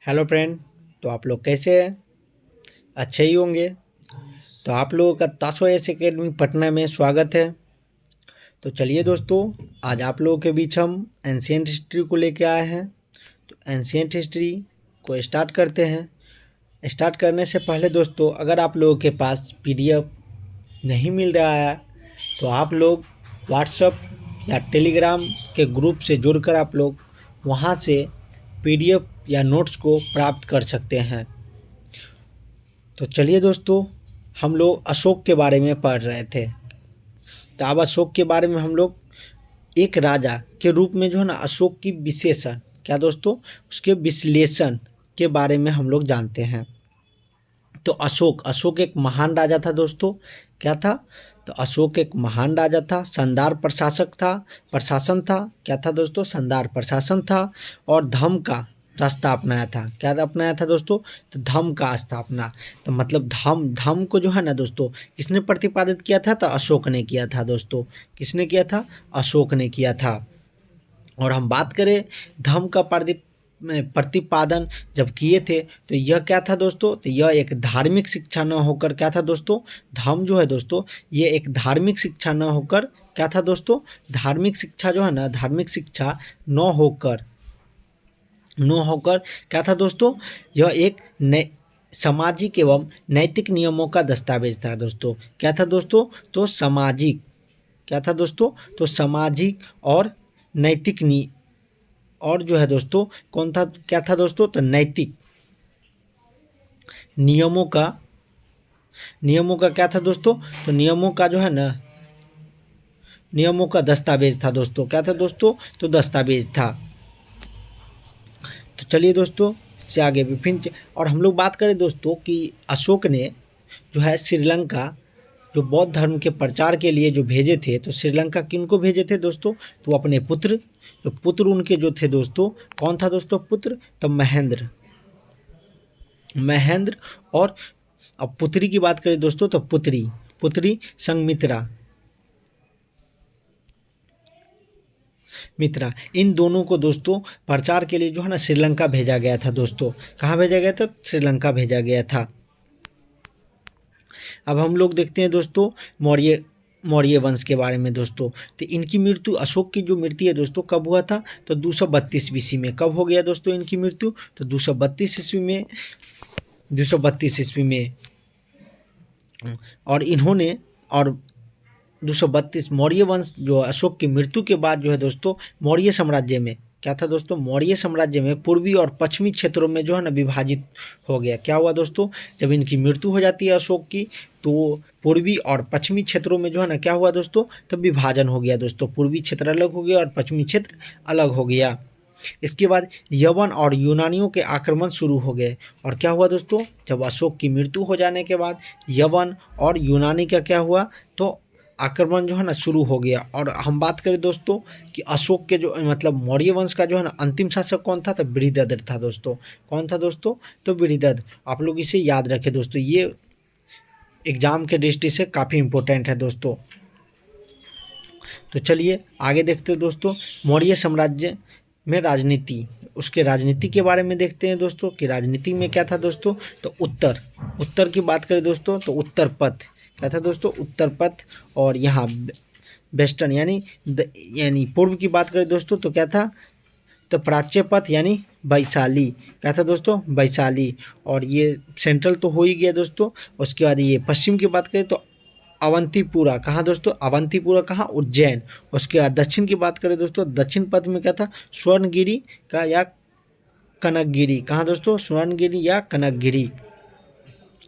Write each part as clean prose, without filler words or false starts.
Hello friend. तो आप लोग कैसे हैं? अच्छे ही होंगे। तो आप लोगों का ताशो एस एकेडमी पटना में स्वागत है। तो चलिए दोस्तों, आज आप लोगों के बीच हम एंशियंट हिस्ट्री को लेके आए हैं। तो एंशियंट हिस्ट्री को स्टार्ट करते हैं। स्टार्ट करने से पहले दोस्तों, अगर आप लोगों के पास पीडीएफ नहीं मिल रहा है तो आप लोग व्हाट्सएप या टेलीग्राम के ग्रुप से जुड़कर आप लोग वहाँ से पीडीएफ या नोट्स को प्राप्त कर सकते हैं। तो चलिए दोस्तों, हम लोग अशोक के बारे में पढ़ रहे थे। तो अब अशोक के बारे में हम लोग एक राजा के रूप में जो है ना अशोक की विशेषण क्या दोस्तों, उसके विश्लेषण के बारे में हम लोग जानते हैं। तो अशोक एक महान राजा था दोस्तों। क्या था? तो अशोक एक महान राजा था, शानदार प्रशासन था। क्या था दोस्तों? शानदार प्रशासन था और धर्म का रास्ता अपनाया था। क्या अपनाया था दोस्तों? तो धर्म का स्थापना। तो मतलब धर्म को जो है ना दोस्तों, किसने प्रतिपादित किया था? तो अशोक ने किया था दोस्तों। किसने किया था? अशोक ने किया था। और हम बात करें धर्म का प्रतिपादन जब किए थे तो यह क्या था दोस्तों? तो यह एक धार्मिक शिक्षा न होकर क्या था दोस्तों? धर्म जो है दोस्तों, ये एक धार्मिक शिक्षा न होकर क्या था दोस्तों? धार्मिक शिक्षा जो है ना, धार्मिक शिक्षा न होकर क्या था दोस्तों? यह एक सामाजिक एवं नैतिक नियमों का दस्तावेज था दोस्तों। क्या था दोस्तों? तो सामाजिक, क्या था दोस्तों? तो सामाजिक और नैतिक और जो है दोस्तों कौन था? क्या था दोस्तों? तो नैतिक नियमों का क्या था दोस्तों? तो नियमों का जो है ना, नियमों का दस्तावेज था दोस्तों। क्या था दोस्तों? तो दस्तावेज था। तो चलिए दोस्तों, इससे आगे विभिन्न और हम लोग बात करें दोस्तों कि अशोक ने जो है श्रीलंका जो बौद्ध धर्म के प्रचार के लिए जो भेजे थे, तो श्रीलंका किनको भेजे थे दोस्तों? तो अपने पुत्र, जो पुत्र उनके जो थे दोस्तों, कौन था दोस्तों पुत्र? तो महेंद्र। और अब पुत्री की बात करें दोस्तों तो पुत्री मित्रा। इन दोनों को दोस्तों प्रचार के लिए जो है ना श्रीलंका भेजा गया था दोस्तों। कहाँ भेजा गया था? श्रीलंका भेजा गया था। अब हम लोग देखते हैं दोस्तों मौर्य वंश के बारे में दोस्तों। तो इनकी मृत्यु, अशोक की जो मृत्यु है दोस्तों, कब हुआ था? तो 232 ईस्वी में। कब हो गया दोस्तों इनकी मृत्यु? तो 232 ईस्वी में। और इन्होंने 232 मौर्य वंश जो अशोक की मृत्यु के बाद जो है दोस्तों, मौर्य साम्राज्य में क्या था दोस्तों? मौर्य साम्राज्य में पूर्वी और पश्चिमी क्षेत्रों में जो है ना विभाजित हो गया। क्या हुआ दोस्तों? जब इनकी मृत्यु हो जाती है अशोक की, तो पूर्वी और पश्चिमी क्षेत्रों में जो है ना क्या हुआ दोस्तों? तो विभाजन हो गया दोस्तों। पूर्वी क्षेत्र अलग हो गया और पश्चिमी क्षेत्र अलग हो गया। इसके बाद यवन और यूनानियों के आक्रमण शुरू हो गए। और क्या हुआ दोस्तों? जब अशोक की मृत्यु हो जाने के बाद यवन और यूनानी का क्या हुआ? तो आक्रमण जो है ना शुरू हो गया। और हम बात करें दोस्तों कि अशोक के जो मतलब मौर्य वंश का जो है ना अंतिम शासक कौन था? तो बृहद्रथ था दोस्तों। कौन था दोस्तों? तो बृहद्रथ। आप लोग इसे याद रखें दोस्तों, ये एग्जाम के दृष्टि से काफ़ी इम्पोर्टेंट है दोस्तों। तो चलिए आगे देखते हैं दोस्तों, मौर्य साम्राज्य में राजनीति, उसके राजनीति के बारे में देखते हैं दोस्तों कि राजनीति में क्या था दोस्तों? तो उत्तर की बात करें दोस्तों तो उत्तर पथ। क्या था दोस्तों? उत्तर पथ। और यहाँ वेस्टर्न यानी पूर्व की बात करें दोस्तों तो क्या था? तो प्राच्य पथ यानी वैशाली। क्या था दोस्तों? वैशाली। और ये सेंट्रल तो हो ही गया दोस्तों। उसके बाद ये पश्चिम की बात करें तो अवंतीपुरा। कहाँ दोस्तों? अवंतीपुरा कहाँ? उज्जैन। उसके बाद दक्षिण की बात करें दोस्तों, दक्षिण पथ में क्या था? स्वर्णगिरी का या कनकगिरी। कहाँ दोस्तों? स्वर्णगिरी या कनकगिरी।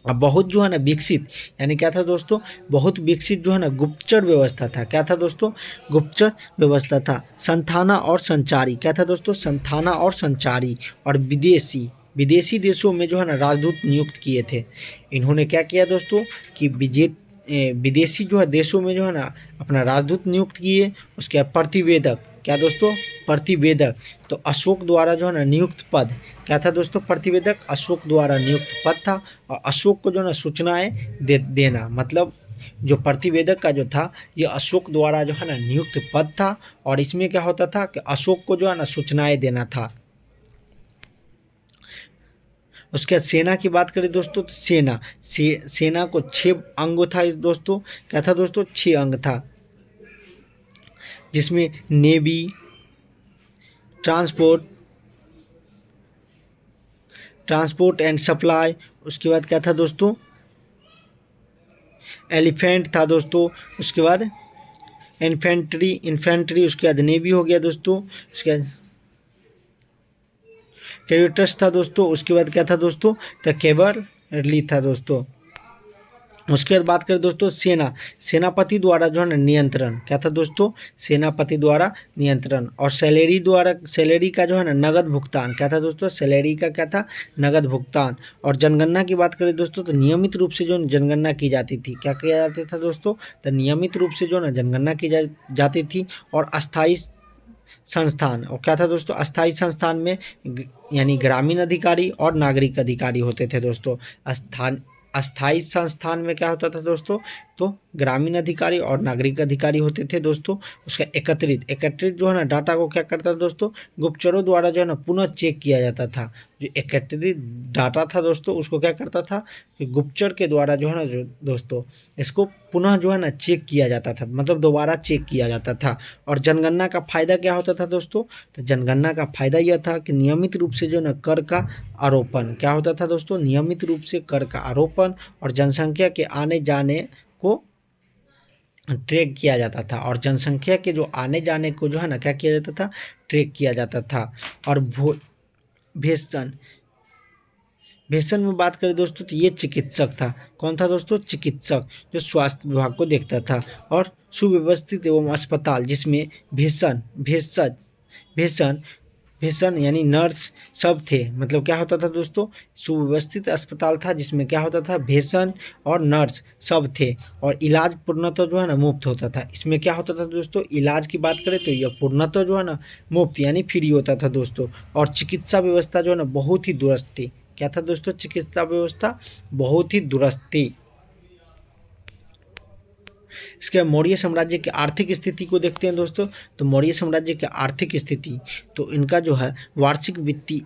अब बहुत जो है ना विकसित, यानी क्या था दोस्तों? बहुत विकसित जो है ना गुप्तचर व्यवस्था था। क्या था दोस्तों? गुप्तचर व्यवस्था था। संथाना और संचारी। क्या था दोस्तों? संथाना और संचारी। और विदेशी देशों में जो है ना राजदूत नियुक्त किए थे। इन्होंने क्या किया दोस्तों कि विदेशी जो है देशों में जो है ना अपना राजदूत नियुक्त किए। उसके बाद प्रतिवेदक। क्या दोस्तों? प्रतिवेदक। तो अशोक द्वारा जो है ना नियुक्त पद। क्या था दोस्तों? प्रतिवेदक अशोक द्वारा नियुक्त पद था। और अशोक को जो है ना सूचनाएं देना, मतलब जो प्रतिवेदक का जो था ये अशोक द्वारा जो है ना नियुक्त पद था। और इसमें क्या होता था कि अशोक को जो है ना सूचनाएं देना था। उसके बाद सेना की बात करें दोस्तों तो सेना को 6 अंग था इस दोस्तों। क्या था दोस्तों? 6 अंग था, जिसमें नेवी, ट्रांसपोर्ट एंड सप्लाई, उसके बाद क्या था दोस्तों? एलिफेंट था दोस्तों, उसके बाद इन्फेंट्री, उसके बाद नेवी हो गया दोस्तों, उसके बाद कैरेटस था दोस्तों, उसके बाद क्या था दोस्तों? तो कैवलरी था दोस्तों। उसके बाद बात करें दोस्तों सेनापति द्वारा जो है ना नियंत्रण। क्या था दोस्तों? सेनापति द्वारा नियंत्रण। और सैलरी का जो है ना नगद भुगतान। क्या था दोस्तों? सैलरी का क्या था? नगद भुगतान। और जनगणना की बात करें दोस्तों तो नियमित रूप से जो जनगणना की जाती थी। क्या किया जाता था दोस्तों? तो नियमित रूप से जो ना जनगणना की जाती थी। और अस्थायी संस्थान, और क्या था दोस्तों? अस्थायी संस्थान में यानी ग्रामीण अधिकारी और नागरिक अधिकारी होते थे दोस्तों। अस्थायी संस्थान में क्या होता था दोस्तों? तो ग्रामीण अधिकारी और नागरिक अधिकारी होते थे दोस्तों। उसका एकत्रित जो है ना डाटा को क्या करता था दोस्तों? गुप्तचरों द्वारा जो है ना पुनः चेक किया जाता था। जो एकत्रित डाटा था दोस्तों उसको क्या करता था कि गुप्तचर के द्वारा जो है ना जो दोस्तों इसको पुनः जो है ना चेक किया जाता था, मतलब दोबारा चेक किया जाता था। और जनगणना का फायदा क्या होता था दोस्तों? तो जनगणना का फायदा यह था कि नियमित रूप से जो ना कर का आरोपण। क्या होता था दोस्तों? नियमित रूप से कर का आरोपण और जनसंख्या के आने जाने को ट्रैक किया जाता था। और जनसंख्या के जो आने जाने को जो है ना क्या किया जाता था? ट्रैक किया जाता था। और भेषण में बात करें दोस्तों तो ये चिकित्सक था। कौन था दोस्तों? चिकित्सक, जो स्वास्थ्य विभाग को देखता था। और सुव्यवस्थित एवं अस्पताल जिसमें भेषण यानी नर्स सब थे। मतलब क्या होता था दोस्तों? सुव्यवस्थित अस्पताल था जिसमें क्या होता था? भेषण और नर्स सब थे। और इलाज पूर्णतः जो है ना मुफ्त होता था। इसमें क्या होता था दोस्तों? इलाज की बात करें तो यह पूर्णतः जो है ना मुफ्त यानी फ्री होता था दोस्तों। और चिकित्सा व्यवस्था जो है ना बहुत ही दुरुस्त थी। क्या था दोस्तों? चिकित्सा व्यवस्था बहुत ही दुरुस्त थी। इसके मौर्य साम्राज्य की आर्थिक स्थिति को देखते हैं दोस्तों। तो मौर्य साम्राज्य की आर्थिक स्थिति, तो इनका जो है वार्षिक वित्तीय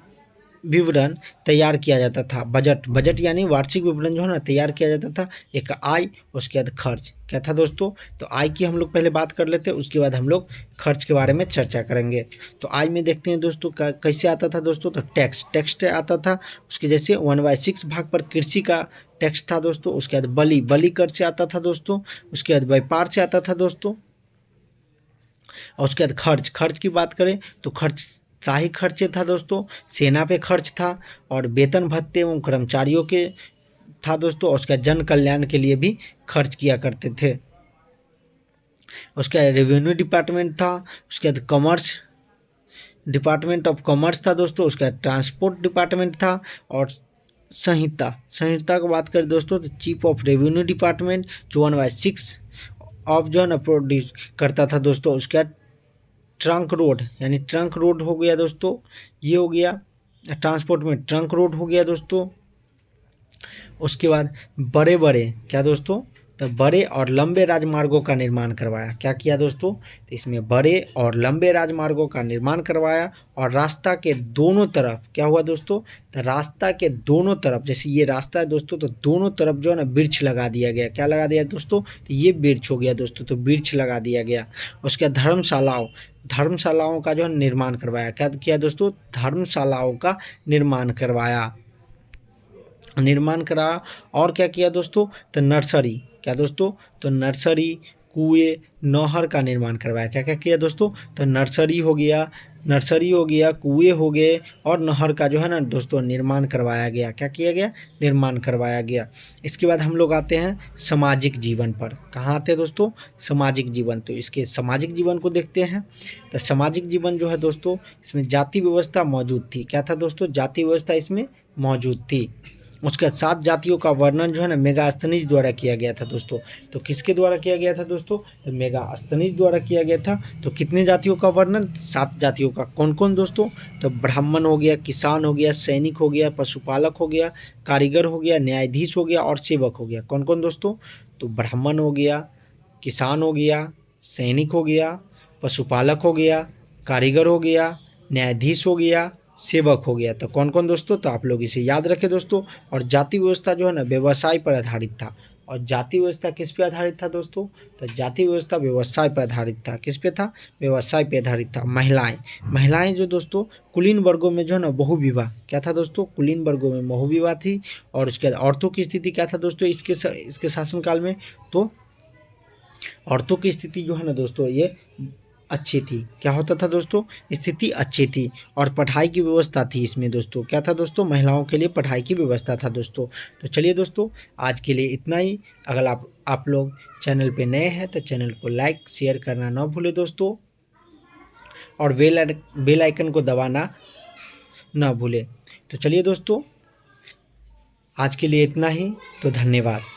विवरण तैयार किया जाता था। बजट यानी वार्षिक विवरण जो है ना तैयार किया जाता था। एक आय, उसके बाद खर्च। क्या था दोस्तों? तो आय की हम लोग पहले बात कर लेते हैं, उसके बाद हम लोग खर्च के बारे में चर्चा करेंगे। तो आय में देखते हैं दोस्तों कैसे आता था दोस्तों? तो टैक्स आता था। उसके जैसे 1/6 भाग पर कृषि का टैक्स था दोस्तों। उसके बाद बलि कर से आता था दोस्तों। उसके बाद व्यापार से आता था दोस्तों। और उसके बाद खर्च की बात करें तो शाही खर्च था दोस्तों, सेना पे खर्च था। और वेतन भत्ते एवं कर्मचारियों के था दोस्तों। और उसका जन कल्याण के लिए भी खर्च किया करते थे। उसका रेवेन्यू डिपार्टमेंट था। उसके बाद डिपार्टमेंट ऑफ कॉमर्स था दोस्तों। उसका ट्रांसपोर्ट डिपार्टमेंट था। और संहिता की बात करें दोस्तों तो चीफ ऑफ रेवेन्यू डिपार्टमेंट जो 1/6 ऑफ जो है ना प्रोड्यूस करता था दोस्तों। उसके बाद ट्रंक रोड हो गया दोस्तों, ये हो गया ट्रांसपोर्ट में ट्रंक रोड हो गया दोस्तों। उसके बाद बड़े क्या दोस्तों? तो बड़े और लंबे राजमार्गों का निर्माण करवाया। क्या किया दोस्तों? तो इसमें बड़े और लंबे राजमार्गों का निर्माण करवाया। और रास्ता के दोनों तरफ क्या हुआ दोस्तों? तो रास्ता के दोनों तरफ, जैसे ये रास्ता है दोस्तों, तो दोनों तरफ जो है ना वृक्ष लगा दिया गया। क्या लगा दिया दोस्तों? तो ये वृक्ष हो गया दोस्तों, तो वृक्ष लगा दिया गया। उसके बाद धर्मशालाओं का जो है निर्माण करवाया। क्या किया दोस्तों? धर्मशालाओं का निर्माण करा। और क्या किया दोस्तों? तो नर्सरी। क्या दोस्तों? तो नर्सरी, कुएं, नहर का निर्माण करवाया। क्या क्या किया दोस्तों? तो नर्सरी हो गया, कुएं हो गए और नहर का जो है ना दोस्तों निर्माण करवाया गया। क्या किया गया? निर्माण करवाया गया। इसके बाद हम लोग आते हैं सामाजिक जीवन पर। कहाँ आते हैं दोस्तों? सामाजिक जीवन। तो इसके सामाजिक जीवन को देखते हैं। तो सामाजिक जीवन जो है दोस्तों इसमें जाति व्यवस्था मौजूद थी। क्या था दोस्तों? जाति व्यवस्था इसमें मौजूद थी। उसके 7 जातियों का वर्णन जो है ना मेगास्थनीज द्वारा किया गया था दोस्तों। तो किसके द्वारा किया गया था दोस्तों? तो मेगास्थनीज द्वारा किया गया था। तो कितने जातियों का वर्णन? 7 जातियों का। कौन कौन दोस्तों? तो ब्राह्मण हो गया, किसान हो गया, सैनिक हो गया, पशुपालक हो गया, कारीगर हो गया, न्यायाधीश हो गया और सेवक हो गया। कौन कौन दोस्तों? तो ब्राह्मण हो गया, किसान हो गया, सैनिक हो गया, पशुपालक हो गया, कारीगर हो गया, न्यायाधीश हो गया सेवक हो गया। तो कौन कौन दोस्तों, तो आप लोग इसे याद रखें दोस्तों। और जाति व्यवस्था जो है ना व्यवसाय पर आधारित था। और जाति व्यवस्था किस पे आधारित था दोस्तों, तो जाति व्यवस्था व्यवसाय पर आधारित था। किस पे था, व्यवसाय पे आधारित था। महिलाएं जो दोस्तों कुलीन वर्गों में जो है ना बहुविवाह क्या था दोस्तों, कुलीन वर्गों में बहुविवाह थी। और उसके बाद औरतों की स्थिति क्या था दोस्तों इसके शासनकाल में, तो औरतों की स्थिति जो है ना दोस्तों ये अच्छी थी। क्या होता था दोस्तों, स्थिति अच्छी थी। और पढ़ाई की व्यवस्था थी इसमें दोस्तों, क्या था दोस्तों, महिलाओं के लिए पढ़ाई की व्यवस्था था दोस्तों। तो चलिए दोस्तों आज के लिए इतना ही। अगर आप लोग चैनल पे नए हैं तो चैनल को लाइक शेयर करना ना भूले दोस्तों। और बेल आइकन को दबाना ना भूले। तो चलिए दोस्तों आज के लिए इतना ही। तो धन्यवाद।